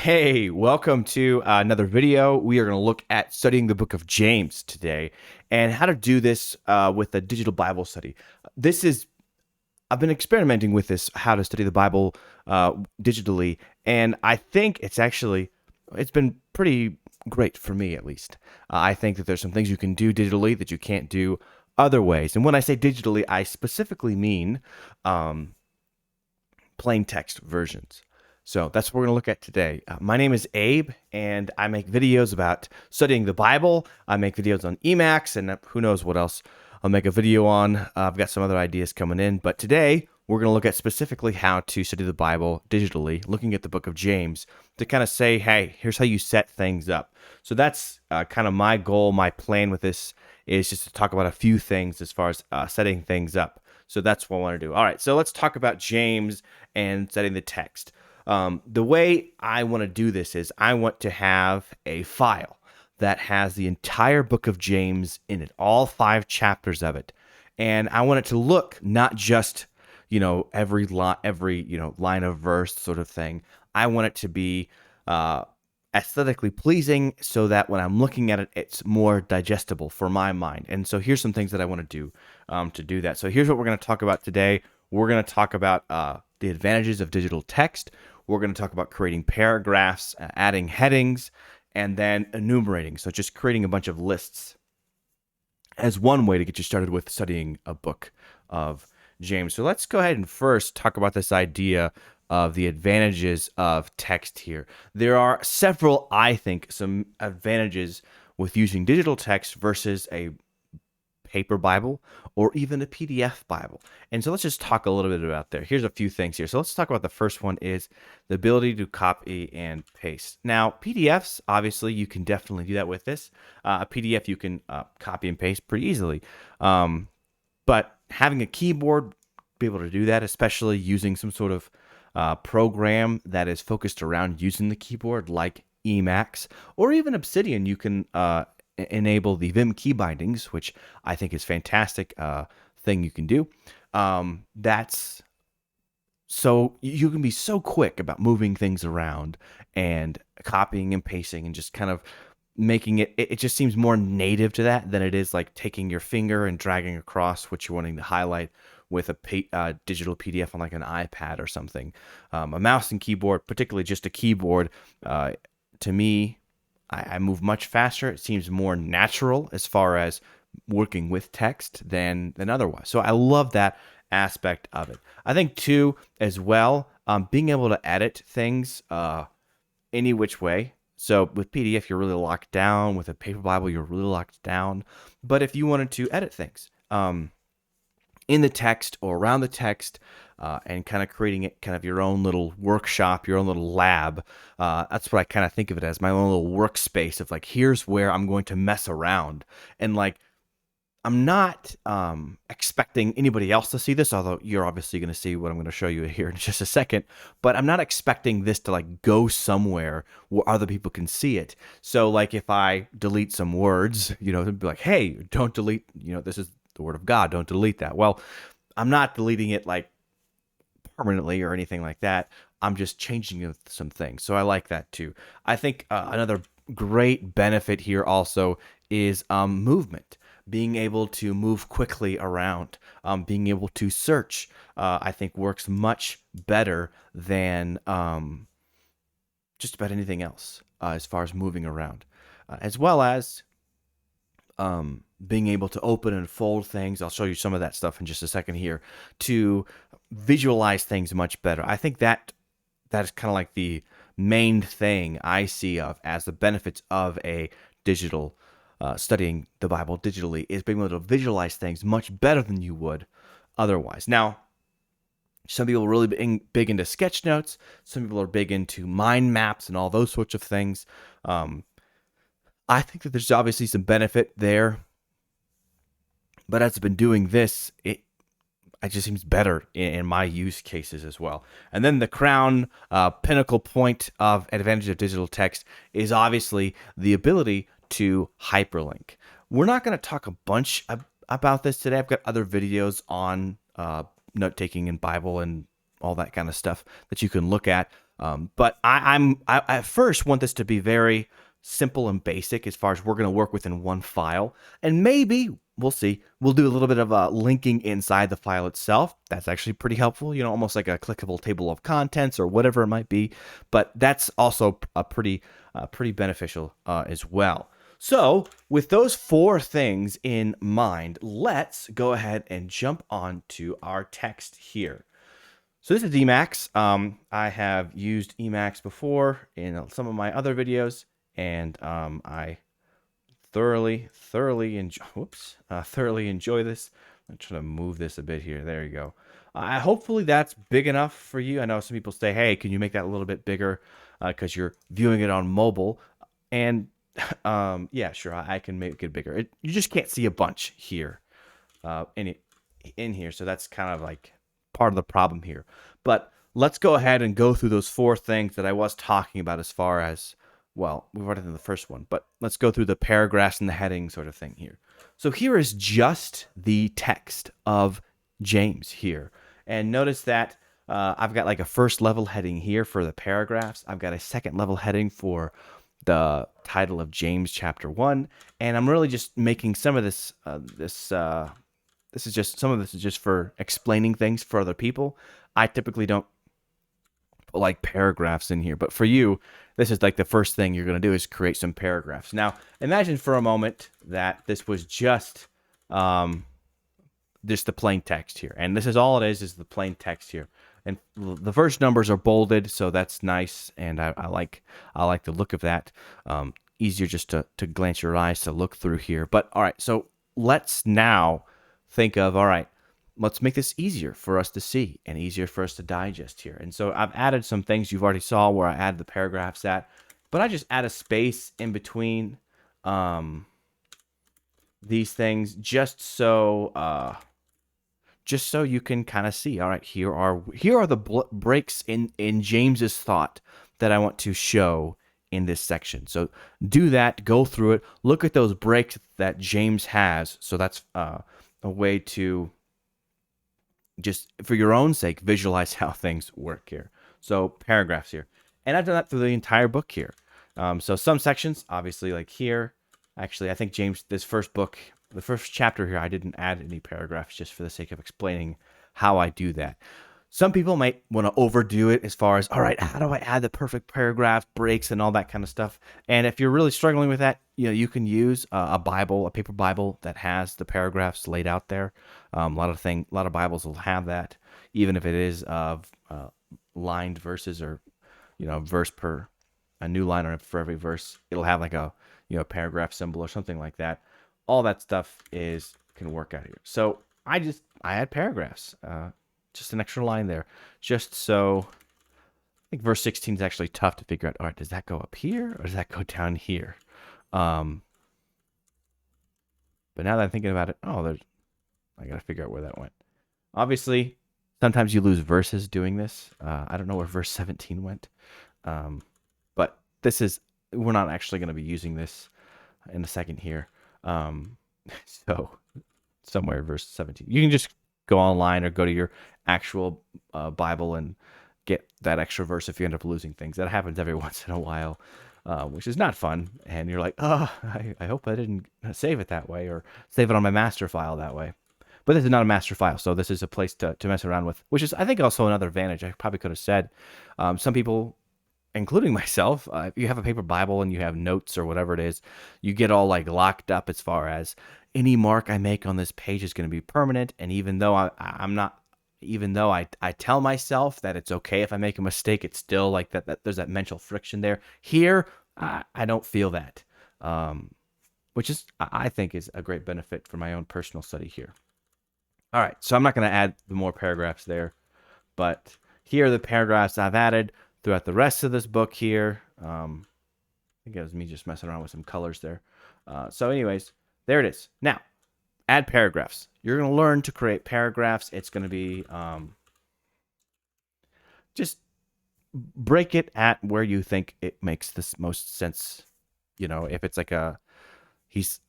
Hey, welcome to another video. We are going to look at studying the book of James today and how to do this with a digital Bible study. I've been experimenting with this, how to study the Bible digitally, and I think it's been pretty great for me at least. I think that there's some things you can do digitally that you can't do other ways. And when I say digitally, I specifically mean plain text versions. So that's what we're going to look at today. My name is Abe, and I make videos about studying the Bible. I make videos on Emacs, and who knows what else I'll make a video on. I've got some other ideas coming in, but today we're going to look at specifically how to study the Bible digitally, looking at the book of James to kind of say, hey, here's how you set things up. So that's kind of my goal, my plan with this is just to talk about a few things as far as setting things up. So that's what I want to do. All right, so let's talk about James and setting the text. The way I want to do this is I want to have a file that has the entire book of James in it, all 5 chapters of it. And I want it to look not just, every line of verse sort of thing. I want it to be aesthetically pleasing so that when I'm looking at it, it's more digestible for my mind. And so here's some things that I want to do that. So here's what we're going to talk about today. We're going to talk about the advantages of digital text. We're going to talk about creating paragraphs, adding headings, and then enumerating. So just creating a bunch of lists as one way to get you started with studying a book of James. So let's go ahead and first talk about this idea of the advantages of text here. There are several, I think, some advantages with using digital text versus a paper Bible or even a PDF Bible. And so let's just talk a little bit about there. Here's a few things here. So let's talk about the first one is the ability to copy and paste. Now, PDFs, obviously, you can definitely do that with this. A PDF you can copy and paste pretty easily. But having a keyboard, be able to do that, especially using some sort of program that is focused around using the keyboard like Emacs or even Obsidian, you can enable the Vim key bindings, which I think is fantastic thing you can do. That's so you can be so quick about moving things around and copying and pasting and just kind of making it just seems more native to that than it is like taking your finger and dragging across what you're wanting to highlight with a digital PDF on like an iPad or something. A mouse and keyboard, particularly just a keyboard, to me, I move much faster. It seems more natural as far as working with text than otherwise. So I love that aspect of it. I think too, as well, being able to edit things any which way. So with PDF, you're really locked down. With a paper Bible, you're really locked down. But if you wanted to edit things in the text or around the text, and kind of creating it kind of your own little workshop, your own little lab. That's what I kind of think of it as, my own little workspace of like, here's where I'm going to mess around. And like, I'm not expecting anybody else to see this, although you're obviously going to see what I'm going to show you here in just a second. But I'm not expecting this to like go somewhere where other people can see it. So like if I delete some words, they'd be like, hey, don't delete, this is the word of God, don't delete that. Well, I'm not deleting it like permanently or anything like that. I'm just changing some things. So I like that too. I think another great benefit here also is movement. Being able to move quickly around, being able to search, I think works much better than just about anything else as far as moving around, as well as being able to open and fold things. I'll show you some of that stuff in just a second here to visualize things much better. I think that is kind of like the main thing I see of as the benefits of a digital studying the Bible digitally is being able to visualize things much better than you would otherwise. Now, some people are really big into sketch notes. Some people are big into mind maps and all those sorts of things. I think that there's obviously some benefit there, but as I've been doing this, it just seems better in my use cases as well. And then the crown pinnacle point of advantage of digital text is obviously the ability to hyperlink. We're not going to talk a bunch about this today. I've got other videos on note-taking in Bible and all that kind of stuff that you can look at. But I at first want this to be very simple and basic as far as we're going to work within one file. And maybe we'll see. We'll do a little bit of linking inside the file itself. That's actually pretty helpful, almost like a clickable table of contents or whatever it might be. But that's also a pretty beneficial as well. So with those four things in mind, let's go ahead and jump on to our text here. So this is Emacs. I have used Emacs before in some of my other videos, and I thoroughly enjoy this. I'm trying to move this a bit here. There you go. Hopefully that's big enough for you. I know some people say, "Hey, can you make that a little bit bigger?" Because you're viewing it on mobile, and yeah, sure, I can make it bigger. You just can't see a bunch here, in here, so that's kind of like part of the problem here. But let's go ahead and go through those four things that I was talking about as far as, well, we've already done the first one, but let's go through the paragraphs and the heading sort of thing here. So here is just the text of James here. And notice that I've got like a first level heading here for the paragraphs. I've got a second level heading for the title of James chapter 1. And I'm really just making some of this, some of this is just for explaining things for other people. I typically don't put like paragraphs in here, but for you, this is like the first thing you're going to do is create some paragraphs. Now, imagine for a moment that this was just the plain text here, and this is all it is the plain text here. And the verse numbers are bolded, so that's nice, and I like the look of that. Easier just to glance your eyes to look through here. But all right, so let's now think of, all right, let's make this easier for us to see and easier for us to digest here. And so I've added some things you've already saw where I added the paragraphs at, but I just add a space in between these things just so you can kind of see. All right, here are the breaks in James's thought that I want to show in this section. So do that, go through it, look at those breaks that James has. So that's a way to just, for your own sake, visualize how things work here. So paragraphs here. And I've done that through the entire book here. So some sections, obviously, like here. Actually, I think James, this first book, the first chapter here, I didn't add any paragraphs just for the sake of explaining how I do that. Some people might want to overdo it as far as, all right, how do I add the perfect paragraph breaks and all that kind of stuff? And if you're really struggling with that, you can use a Bible, a paper Bible that has the paragraphs laid out there. A lot of Bibles will have that, even if it is lined verses or, verse per a new line for every verse. It'll have like a paragraph symbol or something like that. All that stuff can work out here. So I add paragraphs. Just an extra line there, just so. I think verse 16 is actually tough to figure out. All right, does that go up here or does that go down here? But now that I'm thinking about it, I got to figure out where that went. Obviously, sometimes you lose verses doing this. I don't know where verse 17 went. But we're not actually going to be using this in a second here. So somewhere verse 17. You can just go online or go to your actual Bible and get that extra verse if you end up losing things. That happens every once in a while, which is not fun. And you're like, oh, I hope I didn't save it that way or save it on my master file that way. But this is not a master file, so this is a place to mess around with, which is, I think, also another advantage. I probably could have said some people, including myself, if you have a paper Bible and you have notes or whatever it is, you get all like locked up as far as any mark I make on this page is going to be permanent. And even though I tell myself that it's okay if I make a mistake, it's still like that there's that mental friction there. Here, I don't feel that, which is, I think, is a great benefit for my own personal study here. All right, so I'm not going to add the more paragraphs there, but here are the paragraphs I've added throughout the rest of this book here. I think it was me just messing around with some colors there. So anyways, there it is. Now, add paragraphs. You're going to learn to create paragraphs. It's going to be just break it at where you think it makes the most sense. If it's like a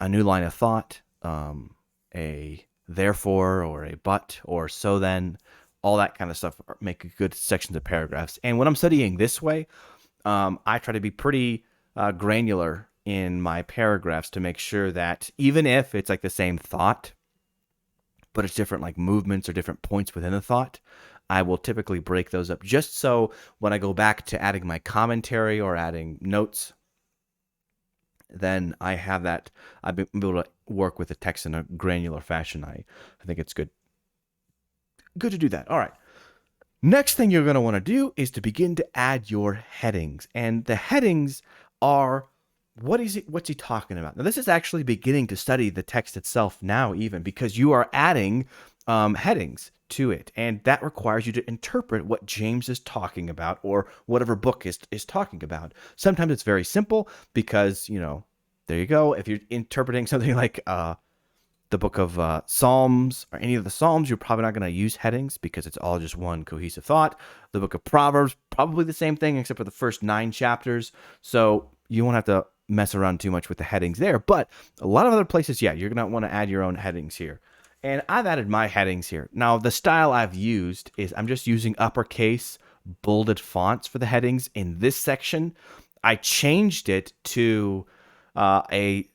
new line of thought, a therefore or a but or so then, all that kind of stuff make good sections of paragraphs. And when I'm studying this way, I try to be pretty granular in my paragraphs to make sure that even if it's like the same thought, but it's different like movements or different points within the thought, I will typically break those up just so when I go back to adding my commentary or adding notes, then I have that. I've been able to work with the text in a granular fashion. I think it's good to do that. All right. Next thing you're going to want to do is to begin to add your headings. And the headings are what's he talking about? Now, this is actually beginning to study the text itself now, even because you are adding headings to it. And that requires you to interpret what James is talking about or whatever book is talking about. Sometimes it's very simple because, there you go. If you're interpreting something like the book of Psalms or any of the Psalms, you're probably not going to use headings because it's all just one cohesive thought. The book of Proverbs, probably the same thing except for the first 9 chapters. So you won't have to mess around too much with the headings there. But a lot of other places, yeah, you're going to want to add your own headings here. And I've added my headings here. Now, the style I've used is I'm just using uppercase bolded fonts for the headings in this section. I changed it to a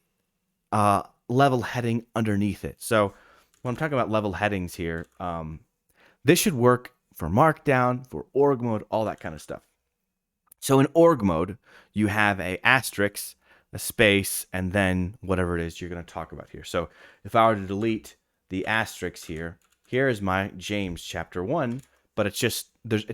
level heading underneath it. So when I'm talking about level headings here, this should work for Markdown, for org mode, all that kind of stuff. So in org mode, you have a asterisk, a space, and then whatever it is you're going to talk about here. So if I were to delete the asterisk here, here is my James chapter 1, but it's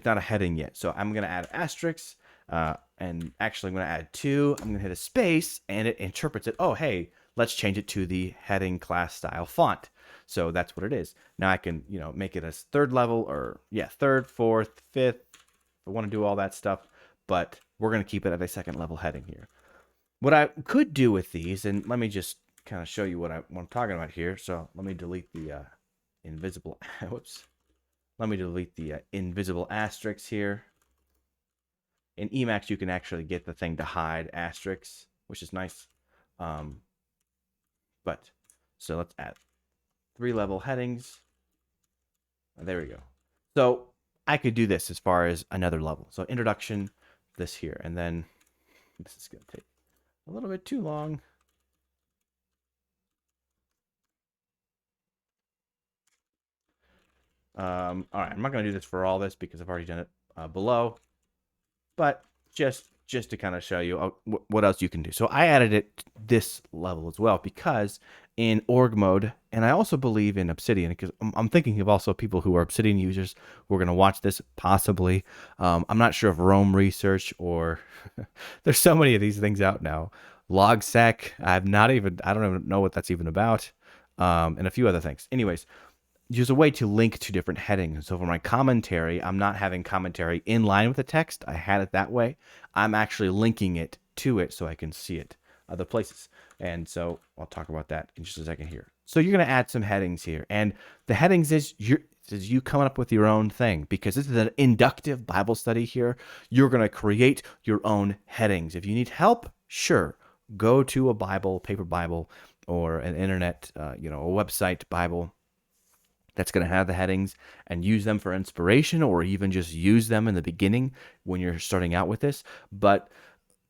not a heading yet. So I'm going to add asterisk, and actually I'm going to add 2. I'm going to hit a space, and it interprets it. Oh, hey, let's change it to the heading class style font. So that's what it is. Now I can, make it as 3rd level or 3rd, 4th, 5th. If I want to do all that stuff, but we're going to keep it at a 2nd level heading here. What I could do with these, and let me just kind of show you what I'm talking about here. So let me delete the invisible, whoops. Let me delete the invisible asterisks here. In Emacs, you can actually get the thing to hide asterisks, which is nice. But so let's add 3 level headings. There we go. So I could do this as far as another level. So introduction, this here, and then this is going to take a little bit too long. All right, I'm not going to do this for all this because I've already done it below, but just to kind of show you what else you can do. So I added it this level as well because in org mode, and I also believe in Obsidian because I'm thinking of also people who are Obsidian users who are going to watch this possibly. I'm not sure if Rome Research or there's so many of these things out now. LogSec, I don't even know what that's even about, and a few other things. Anyways, there's a way to link to different headings. So for my commentary, I'm not having commentary in line with the text. I had it that way. I'm actually linking it to it so I can see it other places. And so I'll talk about that in just a second here. So you're going to add some headings here. And the headings is you coming up with your own thing because this is an inductive Bible study here. You're going to create your own headings. If you need help, sure, go to a Bible, paper Bible, or an internet, a website Bible that's going to have the headings and use them for inspiration or even just use them in the beginning when you're starting out with this. But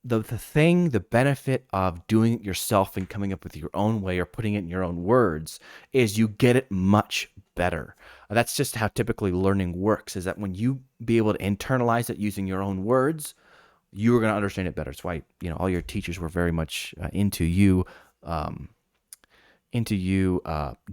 the benefit of doing it yourself and coming up with your own way or putting it in your own words is you get it much better. That's just how typically learning works, is that when you be able to internalize it using your own words, you are going to understand it better. That's why, all your teachers were very much into you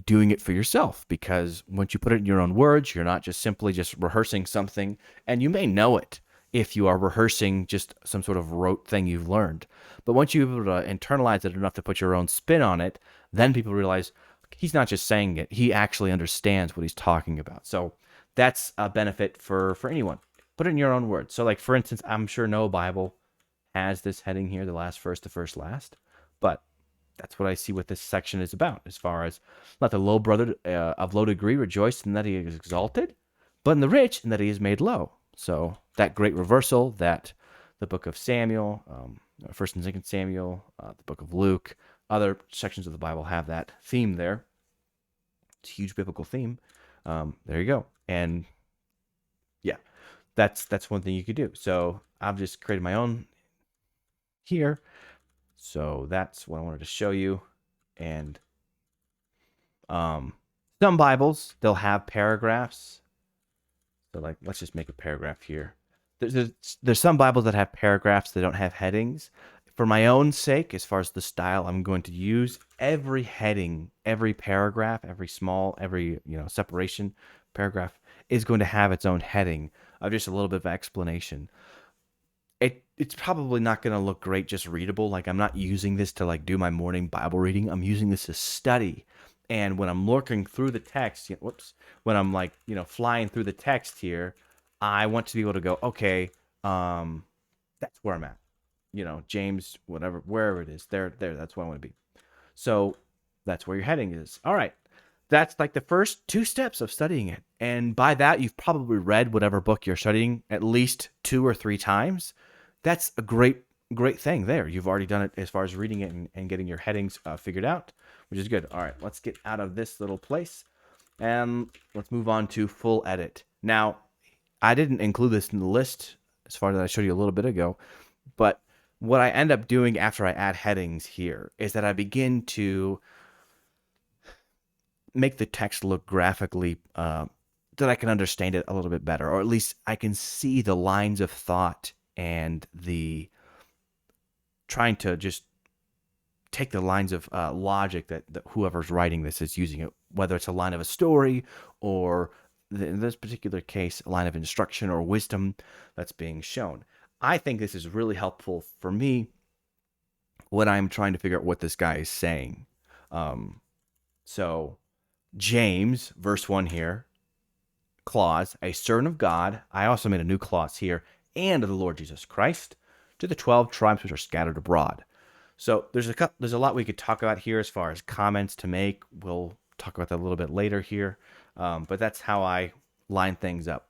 doing it for yourself, because once you put it in your own words, you're not just simply just rehearsing something, and you may know it if you are rehearsing just some sort of rote thing you've learned. But once you're able to internalize it enough to put your own spin on it, then people realize he's not just saying it, he actually understands what he's talking about. So that's a benefit for anyone. Put it in your own words. So like, for instance, I'm sure no Bible has this heading here, the last first, the first last, but that's what I see what this section is about, as far as let the low brother of low degree rejoice in that he is exalted, but in the rich in that he is made low. So that great reversal that the book of Samuel, 1st and 2nd Samuel, the book of Luke, other sections of the Bible have that theme there. It's a huge biblical theme. There you go. And that's one thing you could do. So I've just created my own here. So that's what I wanted to show you. And um, some Bibles, they'll have paragraphs. So like, let's just make a paragraph here. There's some Bibles that have paragraphs that don't have headings. For my own sake, as far as the style I'm going to use, every heading, every paragraph, every separation paragraph is going to have its own heading of just a little bit of explanation. It's probably not going to look great just readable. Like, I'm not using this to like do my morning Bible reading. I'm using this to study. And when I'm looking through the text, when I'm like, flying through the text here, I want to be able to go, okay, that's where I'm at. James, whatever, wherever it is, there, that's where I want to be. So that's where your heading is. All right. That's like the first two steps of studying it. And by that, you've probably read whatever book you're studying at least 2 or 3 times. That's a great thing there. You've already done it as far as reading it and getting your headings figured out, which is good. All right, let's get out of this little place and let's move on to full edit. Now, I didn't include this in the list as far as I showed you a little bit ago, but what I end up doing after I add headings here is that I begin to make the text look graphically that I can understand it a little bit better, or at least I can see the lines of thought and the trying to just take the lines of logic that whoever's writing this is using it, whether it's a line of a story or in this particular case, a line of instruction or wisdom that's being shown. I think this is really helpful for me when I'm trying to figure out what this guy is saying. So James, verse 1 here, clause, a servant of God. I also made a new clause here, and of the Lord Jesus Christ, to the 12 tribes which are scattered abroad. So there's a lot we could talk about here as far as comments to make. We'll talk about that a little bit later here, but that's how I line things up.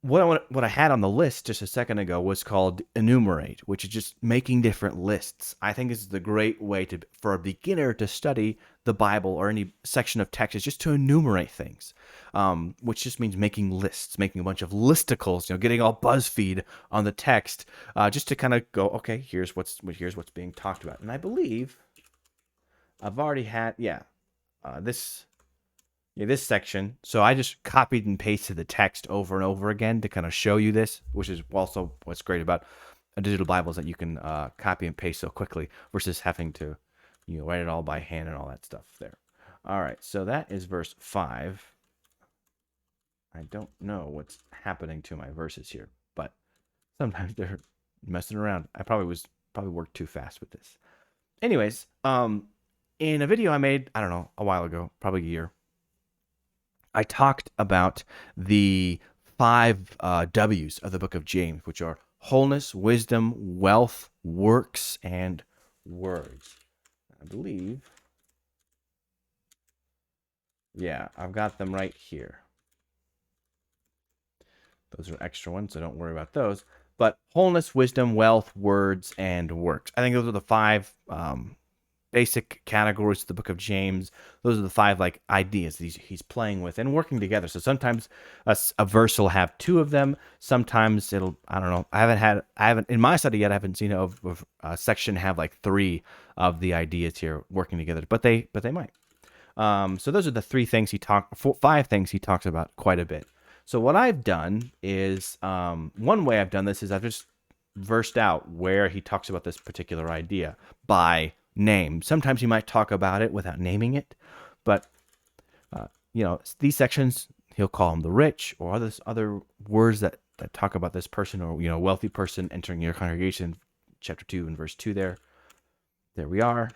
What I had on the list just a second ago was called enumerate, which is just making different lists. I think this is the great way for a beginner to study the Bible or any section of text, is just to enumerate things, which just means making lists, making a bunch of listicles, getting all BuzzFeed on the text, just to kind of go, okay, here's what's being talked about. And I believe I've already had, this section. So I just copied and pasted the text over and over again to kind of show you this, which is also what's great about a digital Bible, is that you can copy and paste so quickly versus having to write it all by hand and all that stuff there. All right, so that is verse 5. I don't know what's happening to my verses here, but sometimes they're messing around. I probably worked too fast with this. Anyways, in a video I made, I don't know, a while ago, probably a year, I talked about the 5 W's of the book of James, which are wholeness, wisdom, wealth, works, and words. I believe, I've got them right here. Those are extra ones, so don't worry about those. But wholeness, wisdom, wealth, words, and works. I think those are the 5 basic categories of the book of James. Those are the 5 ideas that he's playing with and working together. So sometimes a verse will have 2 of them. Sometimes it'll, I don't know. I haven't in my study yet. I haven't seen a section have 3 of the ideas here working together, but they might. So those are the 5 things he talks about quite a bit. So what I've done is, one way I've done this is I've just versed out where he talks about this particular idea by name. Sometimes he might talk about it without naming it, but these sections he'll call them the rich or other words that talk about this person, or wealthy person entering your congregation. Chapter 2 and verse 2 there we are.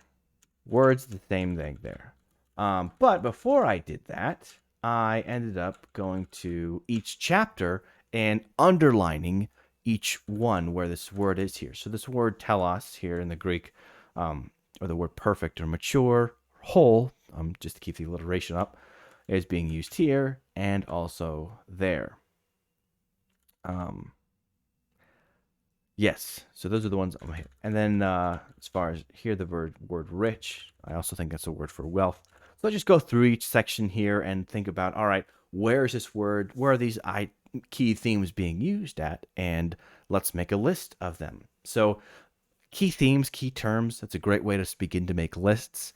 Words, the same thing there. But before I did that, I ended up going to each chapter and underlining each one where this word is here. So this word telos here in the Greek, or the word perfect or mature, whole, just to keep the alliteration up, is being used here and also there. Yes, so those are the ones I'm here. And then as far as here, the word rich, I also think that's a word for wealth. So I'll just go through each section here and think about, all right, where is this word? Where are these key themes being used at, and let's make a list of them. So key themes, key terms, that's a great way to begin to make lists.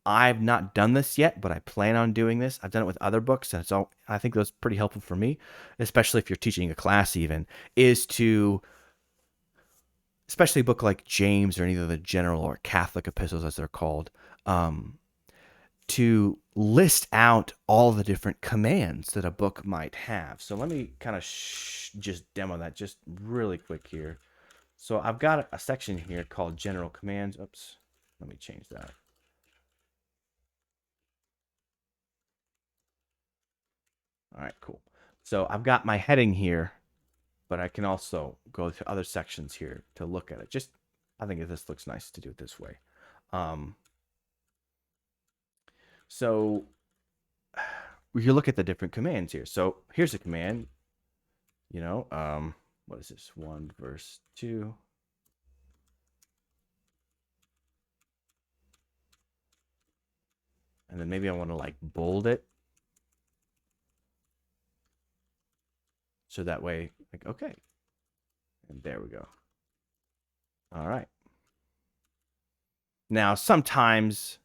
I've not done this yet, but I plan on doing this. I've done it with other books, and I think that's pretty helpful for me, especially if you're teaching a class even, is to, especially a book like James or any of the general or Catholic epistles as they're called, um, to list out all the different commands that a book might have. So let me kind of just demo that just really quick here. So I've got a section here called general commands. Oops, let me change that. All right, cool. So I've got my heading here, but I can also go to other sections here to look at it. Just, I think this looks nice to do it this way. So we can look at the different commands here. So here's a command, what is this? 1 verse 2. And then maybe I want to like bold it. So that way, like, okay. And there we go. All right. Now, sometimes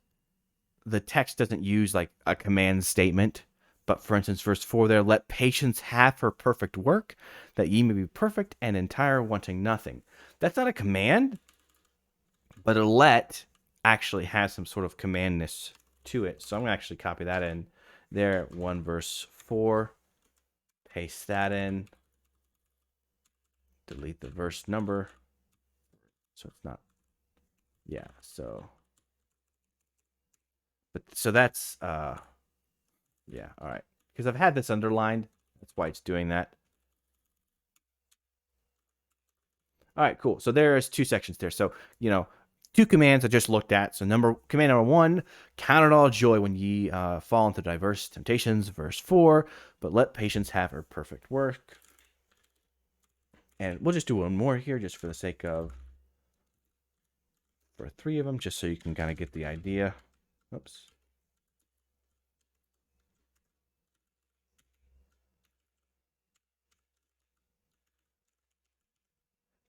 the text doesn't use like a command statement, but for instance, verse 4 there, let patience have her perfect work, that ye may be perfect and entire, wanting nothing. That's not a command, but a let actually has some sort of commandness to it. So I'm going to actually copy that in there, 1 verse 4, paste that in, delete the verse number. So it's not, yeah, so, but so that's, yeah, all right. Because I've had this underlined. That's why it's doing that. All right, cool. So there's 2 sections there. So, 2 commands I just looked at. So command number 1, count it all joy when ye fall into diverse temptations, verse 4, but let patience have her perfect work. And we'll just do one more here just for the sake of, for 3 of them, just so you can kind of get the idea. Oops.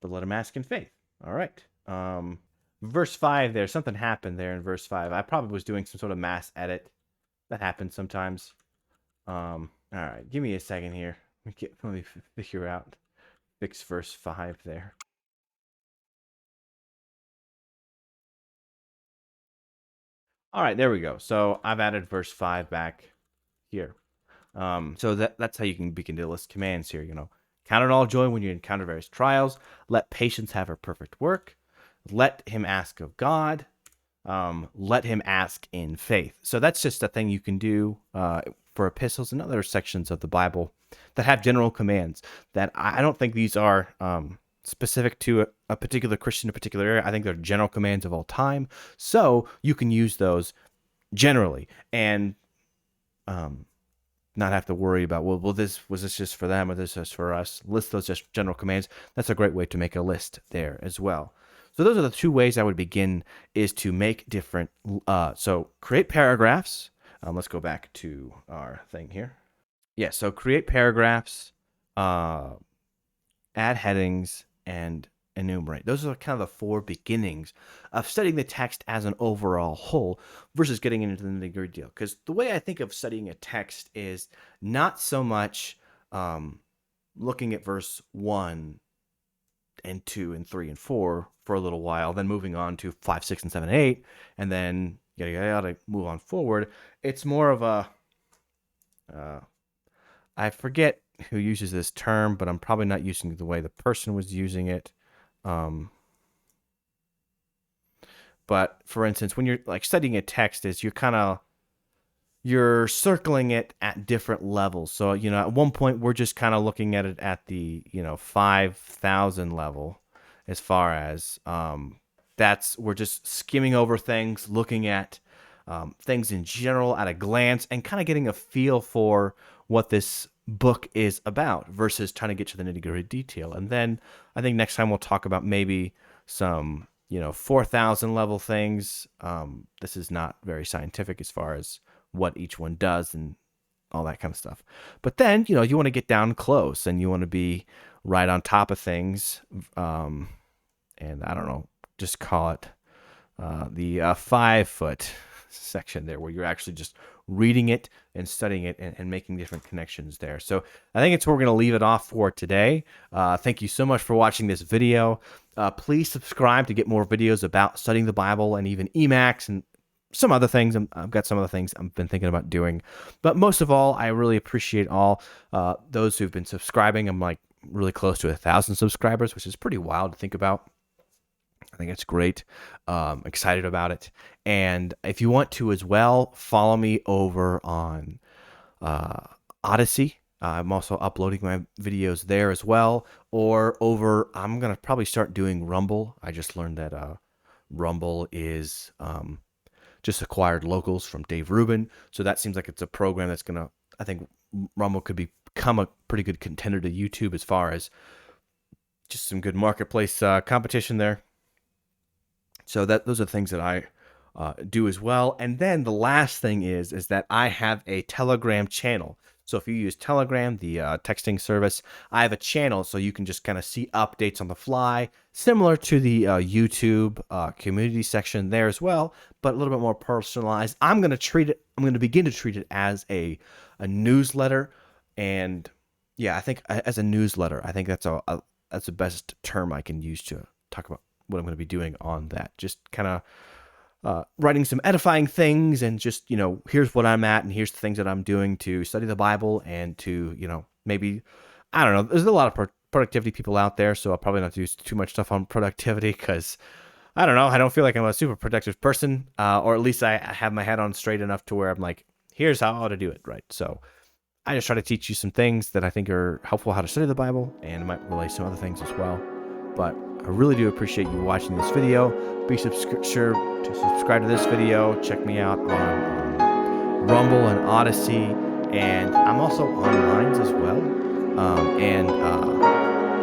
But let him ask in faith. All right. Verse 5 there, something happened there in verse 5. I probably was doing some sort of mass edit. That happens sometimes. All right, give me a second here. Let me figure out, fix verse 5 there. All right, there we go. So I've added verse 5 back here. So that's how you can begin to list commands here. Count it all joy when you encounter various trials. Let patience have her perfect work. Let him ask of God. Let him ask in faith. So that's just a thing you can do for epistles and other sections of the Bible that have general commands. That I don't think these are specific to a particular Christian, a particular area. I think they're general commands of all time. So you can use those generally and not have to worry about, well, was this just for them or this just for us? List those just general commands. That's a great way to make a list there as well. So those are the 2 ways I would begin, is to make different, so create paragraphs. Let's go back to our thing here. Yeah, so create paragraphs, add headings, and enumerate. Those are kind of the 4 beginnings of studying the text as an overall whole versus getting into the nitty-gritty deal. Because the way I think of studying a text is not so much looking at verse 1 and 2 and 3 and 4 for a little while, then moving on to 5, 6, and 7, 8, and then yada yada yada, move on forward. It's more of a I forget who uses this term, but I'm probably not using it the way the person was using it. But for instance, when you're like studying a text, is you're circling it at different levels. So at one point we're just kind of looking at it at the 5,000 level, as far as we're just skimming over things, looking at things in general at a glance, and kind of getting a feel for what this book is about versus trying to get to the nitty-gritty detail. And then I think next time we'll talk about maybe some 4,000 level things. This is not very scientific as far as what each one does, and all that kind of stuff. But then, you want to get down close and you want to be right on top of things. And I don't know, just call it the 5-foot section there, where you're actually just reading it and studying it and making different connections there. So I think it's where we're going to leave it off for today. Thank you so much for watching this video. Please subscribe to get more videos about studying the Bible and even Emacs and some other things. I've got some other things I've been thinking about doing. But most of all, I really appreciate all those who've been subscribing. I'm like really close to 1,000 subscribers, which is pretty wild to think about. I think it's great. Excited about it. And if you want to as well, follow me over on Odyssey. I'm also uploading my videos there as well. Or I'm going to probably start doing Rumble. I just learned that Rumble is just acquired locals from Dave Rubin. So that seems like it's a program that's going to, I think Rumble could become a pretty good contender to YouTube as far as just some good marketplace competition there. So those are things that I do as well. And then the last thing is that I have a Telegram channel. So if you use Telegram, the texting service, I have a channel so you can just kind of see updates on the fly, similar to the YouTube community section there as well, but a little bit more personalized. I'm going to begin to treat it as a newsletter. And yeah, I think as a newsletter, I think that's the best term I can use to talk about what I'm going to be doing on that. Just kind of writing some edifying things and just, here's what I'm at and here's the things that I'm doing to study the Bible and to, maybe, I don't know, there's a lot of productivity people out there, so I'll probably not do too much stuff on productivity because, I don't know, I don't feel like I'm a super productive person, or at least I have my head on straight enough to where I'm like, here's how I ought to do it, right? So I just try to teach you some things that I think are helpful how to study the Bible, and I might relay some other things as well. But I really do appreciate you watching this video. Be sure to subscribe to this video. Check me out on Rumble and Odyssey. And I'm also on Lines as well. And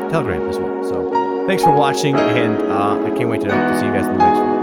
Telegram as well. So thanks for watching. And I can't wait to see you guys in the next one.